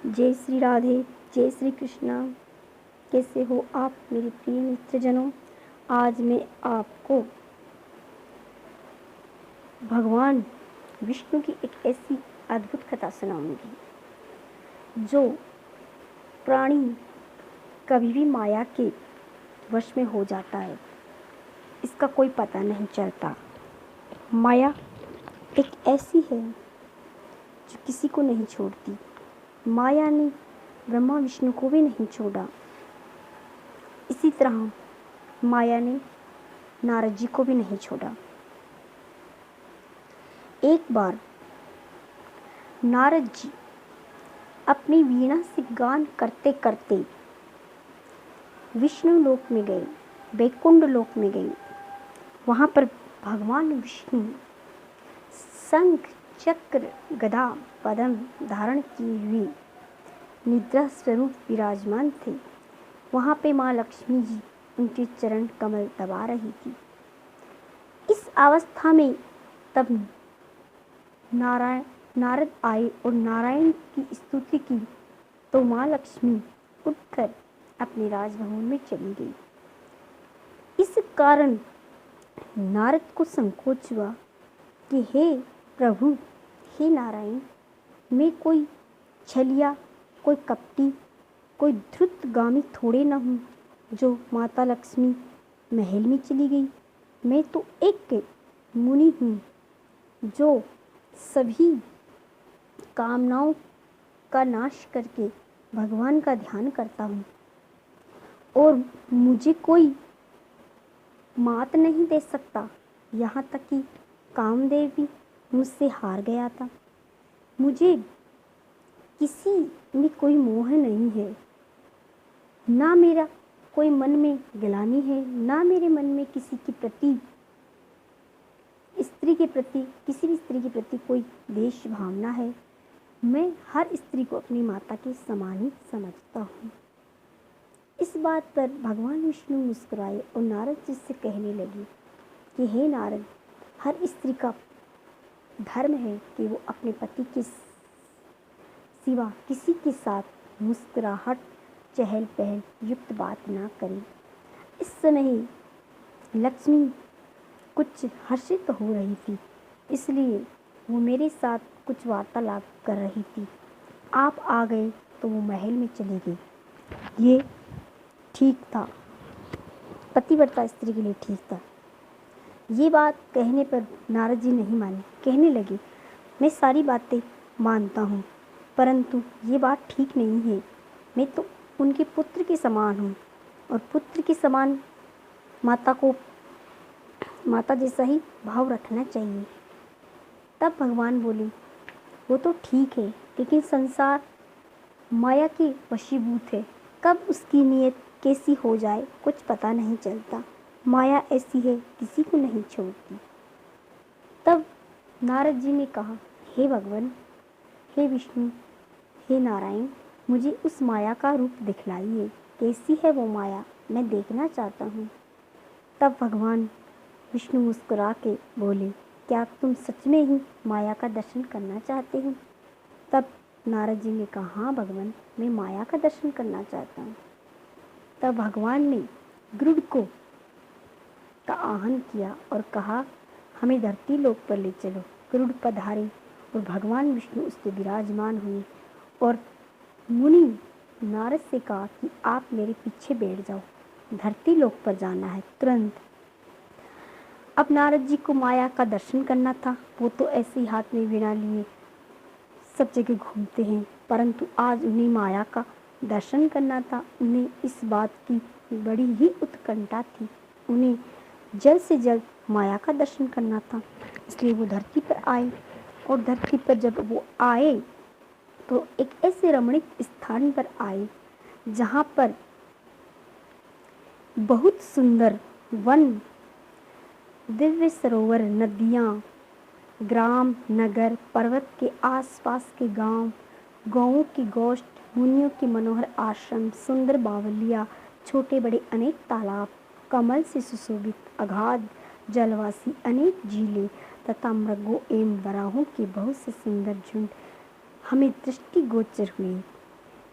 जय श्री राधे, जय श्री कृष्णा। कैसे हो आप मेरे प्रिय मित्रजनों। आज मैं आपको भगवान विष्णु की एक ऐसी अद्भुत कथा सुनाऊंगी जो प्राणी कभी भी माया के वश में हो जाता है, इसका कोई पता नहीं चलता। माया एक ऐसी है जो किसी को नहीं छोड़ती। माया ने ब्रह्मा विष्णु को भी नहीं छोड़ा। इसी तरह माया ने नारद जी को भी नहीं छोड़ा। एक बार नारद जी अपनी वीणा से गान करते करते विष्णु लोक में गए, वैकुंठ लोक में गए। वहाँ पर भगवान विष्णु शंख चक्र गदा पद्म धारण किए हुए निद्रा स्वरूप विराजमान थे। वहाँ पे माँ लक्ष्मी जी उनके चरण कमल दबा रही थी। इस अवस्था में तब नारद आए और नारायण की स्तुति की तो माँ लक्ष्मी उठकर अपने राजभवन में चली गई। इस कारण नारद को संकोच हुआ कि हे प्रभु, हे नारायण, मैं कोई छलिया, कोई कपटी, कोई द्रुतगामी थोड़े न हूँ जो माता लक्ष्मी महल में चली गई। मैं तो एक मुनि हूँ जो सभी कामनाओं का नाश करके भगवान का ध्यान करता हूँ और मुझे कोई मात नहीं दे सकता। यहाँ तक कि कामदेव भी मुझसे हार गया था। मुझे किसी में कोई मोह नहीं है, ना मेरा कोई मन में गिलानी है, ना मेरे मन में किसी के प्रति, स्त्री के प्रति, किसी भी स्त्री के प्रति कोई द्वेष भावना है। मैं हर स्त्री को अपनी माता के समान ही समझता हूँ। इस बात पर भगवान विष्णु मुस्कुराए और नारद जी से कहने लगे कि हे नारद, हर स्त्री का धर्म है कि वो अपने पति के सिवा किसी के साथ मुस्कुराहट चहल पहल युक्त बात ना करे। इस समय ही लक्ष्मी कुछ हर्षित हो रही थी, इसलिए वो मेरे साथ कुछ वार्तालाप कर रही थी। आप आ गए तो वो महल में चली गई। ये ठीक था, पतिव्रता स्त्री के लिए ठीक था। ये बात कहने पर नारद जी नहीं माने। कहने लगे, मैं सारी बातें मानता हूँ, परंतु ये बात ठीक नहीं है। मैं तो उनके पुत्र के समान हूँ और पुत्र के समान माता को माता जैसा ही भाव रखना चाहिए। तब भगवान बोले, वो तो ठीक है, लेकिन संसार माया के वशीभूत है। कब उसकी नीयत कैसी हो जाए कुछ पता नहीं चलता। माया ऐसी है, किसी को नहीं छोड़ती। तब नारद जी ने कहा, हे भगवान, हे विष्णु, हे नारायण, मुझे उस माया का रूप दिखलाइए। कैसी है वो माया, मैं देखना चाहता हूँ। तब भगवान विष्णु मुस्कुरा के बोले, क्या तुम सच में ही माया का दर्शन करना चाहते हो? तब नारद जी ने कहा, हाँ भगवान, मैं माया का दर्शन करना चाहता हूँ। तब भगवान ने गरुड़ को का आह्वान किया और कहा, हमें धरती लोक पर ले चलो। गरुड़ पधारे और भगवान विष्णु उससे विराजमान हुए और मुनि नारद से कहा कि आप मेरे पीछे बैठ जाओ, धरती लोक पर जाना है तुरंत। अब नारद जी को माया का दर्शन करना था। वो तो ऐसे ही हाथ में वीणा लिए सब जगह घूमते हैं, परंतु आज उन्हें माया का दर्शन करना था। उन्हें इस बात की बड़ी ही उत्कंठा थी। उन्हें जल्द से जल्द माया का दर्शन करना था, इसलिए वो धरती पर आए। और धरती पर जब वो आए तो एक ऐसे रमणीक स्थान पर आए जहाँ पर बहुत सुंदर वन, दिव्य सरोवर, नदियाँ, ग्राम, नगर, पर्वत के आसपास के गांव, गाँवों की गोष्ठ, मुनियों के मनोहर आश्रम, सुंदर बावलियाँ, छोटे बड़े अनेक तालाब, कमल से सुशोभित अगाध जलवासी अनेक झीलें तथा मृगों एवं वराहों के बहुत से सुंदर झुंड हमें दृष्टिगोचर हुए।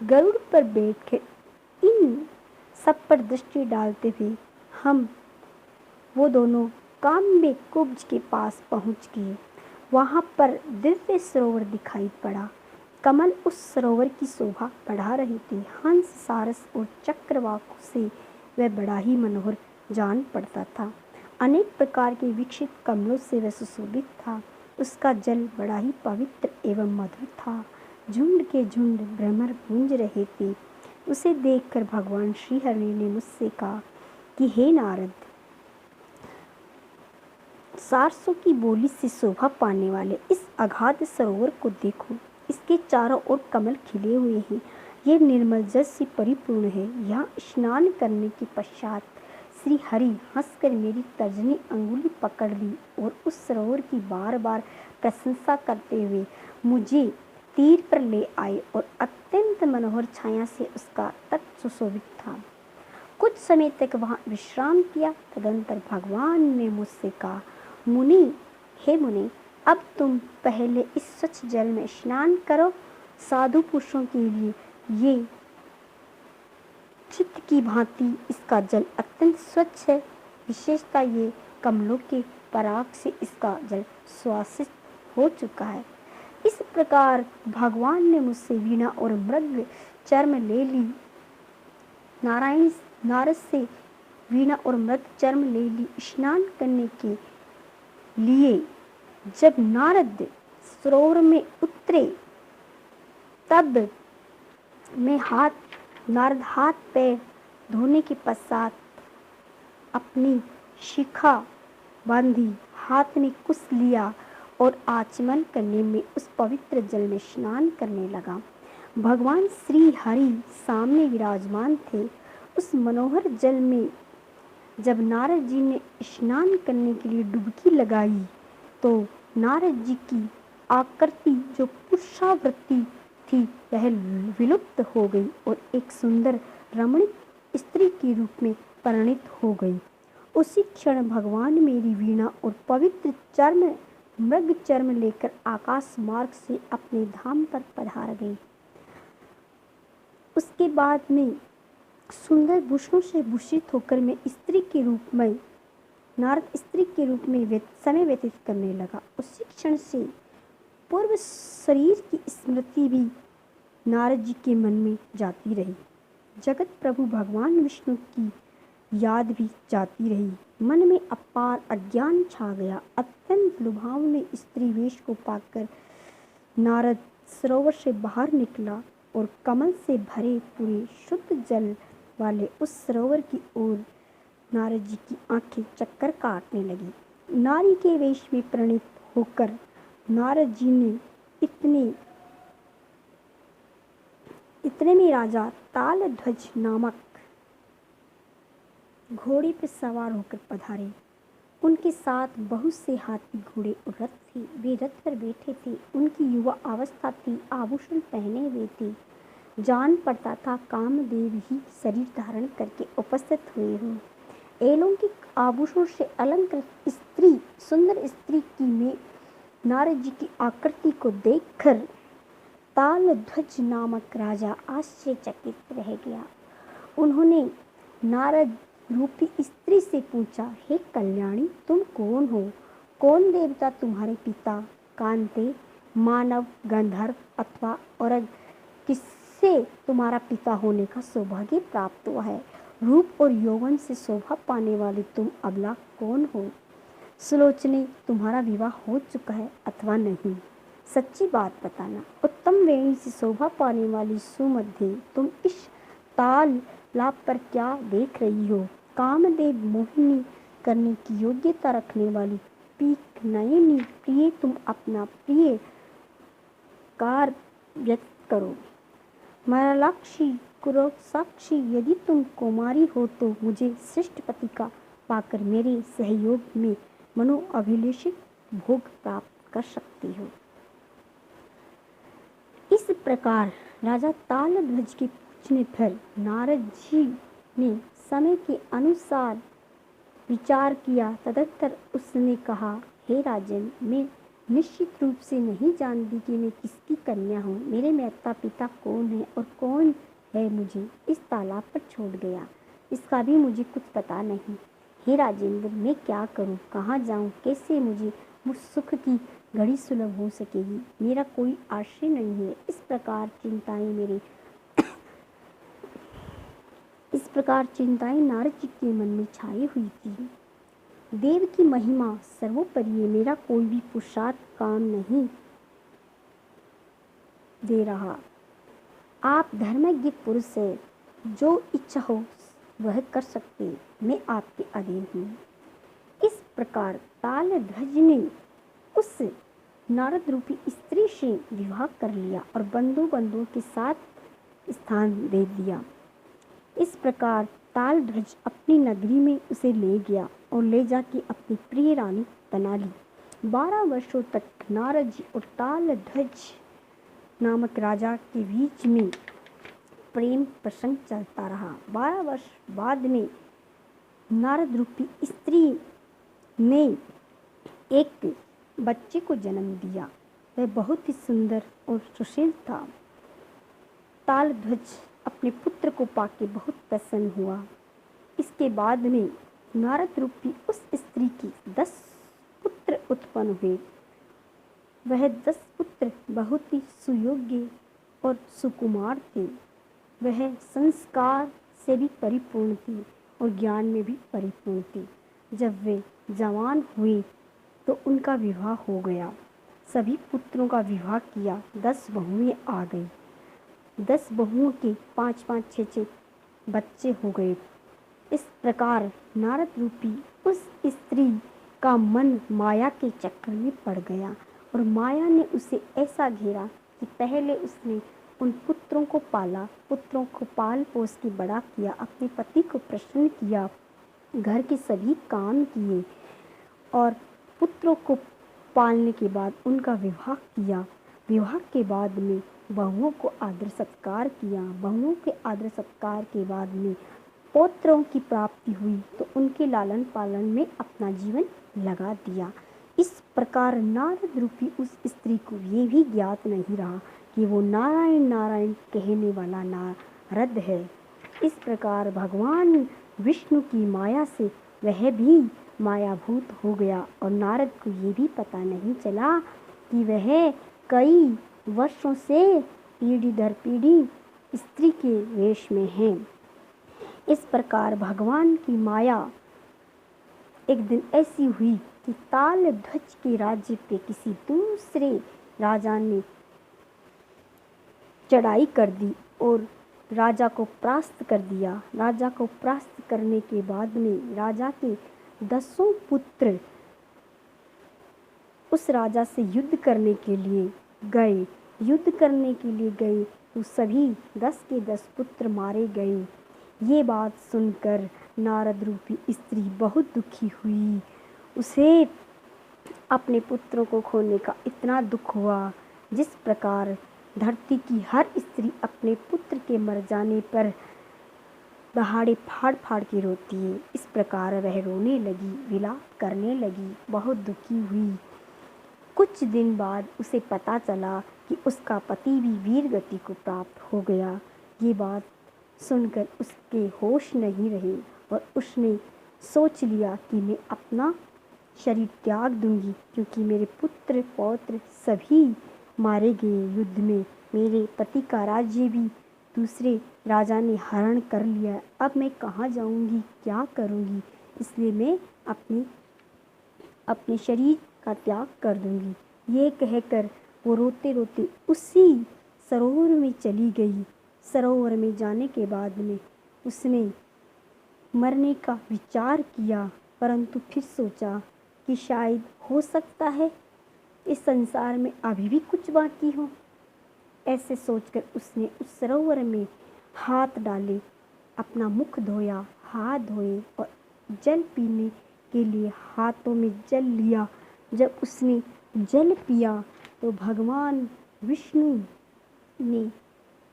गरुड़ पर बैठकर इन सब पर दृष्टि डालते हुए वो दोनों काम्य कुब्ज के पास पहुंच गए। वहां पर दिव्य सरोवर दिखाई पड़ा। कमल उस सरोवर की शोभा बढ़ा रहे थे। हंस, सारस और चक्रवाकों से वह बड़ा ही मनोहर जान पड़ता था। अनेक प्रकार के विकसित कमलों से वह सुशोभित था। उसका जल बड़ा ही पवित्र एवं मधुर था। झुंड के झुंड भ्रमर गूंज रहे थे। उसे देखकर भगवान श्री हरि ने मुझसे कहा कि हे नारद, सारसों की बोली से शोभा पाने वाले इस अगाध सरोवर को देखो। इसके चारों ओर कमल खिले हुए हैं। ये निर्मल जल से परिपूर्ण है। यहाँ स्नान करने के पश्चात श्री हरि हंसकर मेरी तर्जनी अंगुली पकड़ ली और उस सरोवर की बार बार प्रशंसा करते हुए मुझे तीर पर ले आए और अत्यंत मनोहर छाया से उसका तट सुशोभित था। कुछ समय तक वहाँ विश्राम किया। तदंतर भगवान ने मुझसे कहा, मुनि, हे मुनि, अब तुम पहले इस स्वच्छ जल में स्नान करो। साधु पुरुषों के लिए ये चित्त की भांति इसका जल अत्यंत स्वच्छ है। विशेषता ये कमलों के पराग से इसका जल सुवासित हो चुका है। इस प्रकार भगवान ने मुझसे वीणा और मृग चर्म ले ली। नारद से वीणा और मृग चर्म ले ली। स्नान करने के लिए जब नारद सरोवर में उतरे तब नारद हाथ पैर धोने के पश्चात अपनी शिखा बांधी, हाथ में कुश लिया और आचमन करने में उस पवित्र जल में स्नान करने लगा। भगवान श्री हरि सामने विराजमान थे। उस मनोहर जल में जब नारद जी ने स्नान करने के लिए डुबकी लगाई तो नारद जी की आकृति जो पुरुषावृत्ति थी वह विलुप्त हो गई और एक सुंदर रमणीक स्त्री के रूप में परिणित हो गई। उसी क्षण भगवान मेरी वीणा और पवित्र मृग चर्म लेकर आकाश मार्ग से अपने धाम पर पधार गई। उसके बाद में सुंदर भूषणों से भूषित होकर मैं नारद स्त्री के रूप में समय व्यतीत करने लगा। उसी क्षण से पूर्व शरीर की स्मृति भी नारद जी के मन में जाती रही। जगत प्रभु भगवान विष्णु की याद भी जाती रही। मन में अपार अज्ञान छा गया। अत्यंत लुभावने स्त्री वेश को पाकर नारद सरोवर से बाहर निकला और कमल से भरे पूरे शुद्ध जल वाले उस सरोवर की ओर नारद जी की आंखें चक्कर काटने लगी। नारी के वेश में परिणित होकर नारद जी ने इतने में राजा तालध्वज नामक घोड़े पर सवार होकर पधारे। उनके साथ बहुत से हाथी, घोड़े और रथ थे। वे रथ पर बैठे थे। उनकी युवा अवस्था थी। आभूषण पहने हुए थे। जान पड़ता था कामदेव ही शरीर धारण करके उपस्थित हुए हों। अलौकिक आभूषणों से अलंकृत सुंदर स्त्री की में नारद जी की आकृति को देखकर तालध्वज नामक राजा आश्चर्यचकित रह गया। उन्होंने नारद रूपी स्त्री से पूछा, हे कल्याणी, तुम कौन हो? कौन देवता तुम्हारे पिता, कांते, मानव, गंधर्व अथवा और किससे तुम्हारा पिता होने का सौभाग्य प्राप्त हुआ है? रूप और यौवन से शोभा पाने वाली तुम अबला कौन हो? सुलोचने, तुम्हारा विवाह हो चुका है अथवा नहीं? सच्ची बात बताना। उत्तम वेणी से शोभा पाने वाली सुमध्य, तुम इस तालाब पर क्या देख रही हो? कामदेव मोहिनी करने की योग्यता रखने वाली पीक नयनी प्रिय, तुम अपना प्रिय कार्य व्यक्त करो। मरलाक्षी कुरसाक्षी, यदि तुम कुमारी हो तो मुझे श्रेष्ठ पति का पाकर मेरे सहयोग में मनोअभिलाषित भोग प्राप्त कर सकती हो। इस प्रकार राजा तालध्वज के पूछने पर नारद जी ने समय के अनुसार विचार किया। तदंतर उसने कहा, हे राजन, मैं निश्चित रूप से नहीं जानती कि मैं किसकी कन्या हूँ। मेरे माता पिता कौन है और कौन है मुझे इस तालाब पर छोड़ गया, इसका भी मुझे कुछ पता नहीं। हे राजेंद्र, मैं क्या करूँ, कहाँ जाऊँ, कैसे मुझे मुझ सुख की घड़ी सुलभ हो सकेगी? मेरा कोई आश्रय नहीं है। इस प्रकार चिंताएं नारद जी के मन में छाई हुई थी। देव की महिमा सर्वोपरि है। मेरा कोई भी पुरुषार्थ काम नहीं दे रहा। आप धर्मज्ञ पुरुष है, जो इच्छा हो वह कर सकते, मैं आपके अधीन हूँ। इस प्रकार तालध्वज ने उस नारद रूपी स्त्री से विवाह कर लिया और बंधुओं के साथ स्थान दे दिया। इस प्रकार तालध्वज अपनी नगरी में उसे ले गया और ले जाके अपनी प्रिय रानी बना ली। 12 वर्षों तक नारद जी और तालध्वज नामक राजा के बीच में प्रेम प्रसंग चलता रहा। 12 वर्ष बाद में नारद रूपी स्त्री ने एक बच्चे को जन्म दिया। वह बहुत ही सुंदर और सुशील था। तालध्वज अपने पुत्र को पाके बहुत प्रसन्न हुआ। इसके बाद में नारद रूपी उस स्त्री की 10 पुत्र उत्पन्न हुए। वह 10 पुत्र बहुत ही सुयोग्य और सुकुमार थे। वह संस्कार से भी परिपूर्ण थी और ज्ञान में भी परिपूर्ण थी। जब वे जवान हुए तो उनका विवाह हो गया। सभी पुत्रों का विवाह किया। 10 बहुएं आ गई। 10 बहुओं के 5-5, 6-6 बच्चे हो गए। इस प्रकार नारद रूपी उस स्त्री का मन माया के चक्कर में पड़ गया और माया ने उसे ऐसा घेरा कि पहले उसने उन पुत्रों को पाला, पुत्रों को पाल पोस के बड़ा किया, अपने पति को प्रसन्न किया, घर के सभी काम किए और पुत्रों को पालने के बाद उनका विवाह किया। विवाह के बाद में बहुओं को आदर सत्कार किया। बहुओं के आदर सत्कार के बाद में पौत्रों की प्राप्ति हुई तो उनके लालन पालन में अपना जीवन लगा दिया। इस प्रकार नारद रूपी उस स्त्री को ये भी ज्ञात नहीं रहा कि वो नारायण नारायण कहने वाला नारद है। इस प्रकार भगवान विष्णु की माया से वह भी मायाभूत हो गया और नारद को ये भी पता नहीं चला कि वह कई वर्षों से पीढ़ी दर पीढ़ी स्त्री के वेश में है। इस प्रकार भगवान की माया एक दिन ऐसी हुई कि तालध्वज के राज्य पे किसी दूसरे राजा ने चढ़ाई कर दी और राजा को परास्त कर दिया। राजा को परास्त करने के बाद में राजा के 10 पुत्र उस राजा से युद्ध करने के लिए गए। युद्ध करने के लिए गए तो सभी 10 के 10 पुत्र मारे गए। ये बात सुनकर नारद रूपी स्त्री बहुत दुखी हुई। उसे अपने पुत्रों को खोने का इतना दुख हुआ जिस प्रकार धरती की हर स्त्री अपने पुत्र के मर जाने पर दहाड़े फाड़ फाड़ के रोती है। इस प्रकार वह रोने लगी, विलाप करने लगी, बहुत दुखी हुई। कुछ दिन बाद उसे पता चला कि उसका पति भी वीर गति को प्राप्त हो गया। ये बात सुनकर उसके होश नहीं रहे और उसने सोच लिया कि मैं अपना शरीर त्याग दूंगी, क्योंकि मेरे पुत्र पौत्र सभी मारे गए युद्ध में। मेरे पति का राज्य भी दूसरे राजा ने हरण कर लिया। अब मैं कहाँ जाऊंगी, क्या करूंगी? इसलिए मैं अपने शरीर का त्याग कर दूंगी। ये कहकर वो रोते रोते उसी सरोवर में चली गई। सरोवर में जाने के बाद में उसने मरने का विचार किया, परंतु फिर सोचा कि शायद हो सकता है इस संसार में अभी भी कुछ बाकी हो। ऐसे सोचकर उसने उस सरोवर में हाथ डाले, अपना मुख धोया, हाथ धोए और जल पीने के लिए हाथों में जल लिया। जब उसने जल पिया तो भगवान विष्णु ने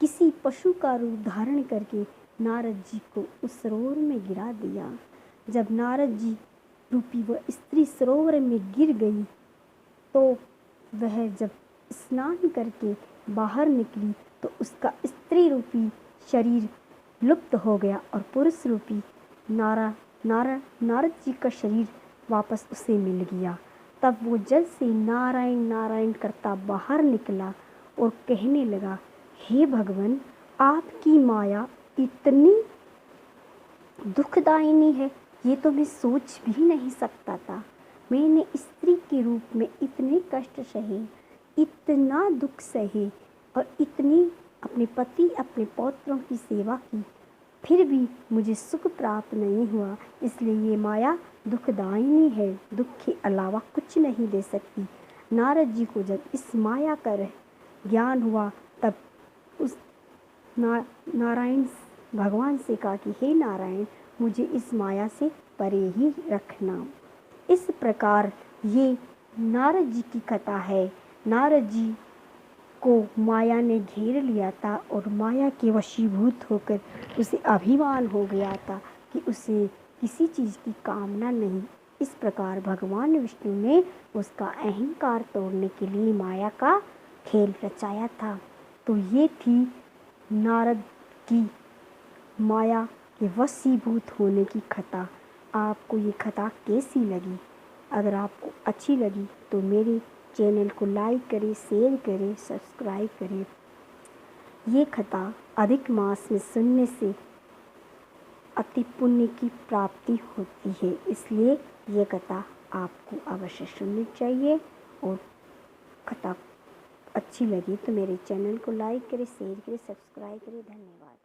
किसी पशु का रूप धारण करके नारद जी को उस सरोवर में गिरा दिया। जब नारद जी रूपी वह स्त्री सरोवर में गिर गई तो वह जब स्नान करके बाहर निकली तो उसका स्त्री रूपी शरीर लुप्त हो गया और पुरुष रूपी नारद जी का शरीर वापस उसे मिल गया। तब वो जल से नारायण नारायण करता बाहर निकला और कहने लगा, हे भगवान, आपकी माया इतनी दुखदायिनी है, ये तो मैं सोच भी नहीं सकता था। मैंने स्त्री के रूप में इतने कष्ट सहे, इतना दुख सहे और इतनी अपने पति अपने पौत्रों की सेवा की, फिर भी मुझे सुख प्राप्त नहीं हुआ। इसलिए ये माया दुखदायिनी है, दुख के अलावा कुछ नहीं दे सकती। नारद जी को जब इस माया का ज्ञान हुआ तब उस नारायण भगवान से कहा कि हे नारायण, मुझे इस माया से परे ही रखना। इस प्रकार ये नारद जी की कथा है। नारद जी को माया ने घेर लिया था और माया के वशीभूत होकर उसे अभिमान हो गया था कि उसे किसी चीज़ की कामना नहीं। इस प्रकार भगवान विष्णु ने उसका अहंकार तोड़ने के लिए माया का खेल रचाया था। तो ये थी नारद की माया के वशीभूत होने की कथा। आपको ये कथा कैसी लगी? अगर आपको अच्छी लगी तो मेरे चैनल को लाइक करें, शेयर करें, सब्सक्राइब करें। ये कथा अधिक मास में सुनने से अति पुण्य की प्राप्ति होती है, इसलिए ये कथा आपको अवश्य सुननी चाहिए। और कथा अच्छी लगी तो मेरे चैनल को लाइक करें, शेयर करें, सब्सक्राइब करें। धन्यवाद।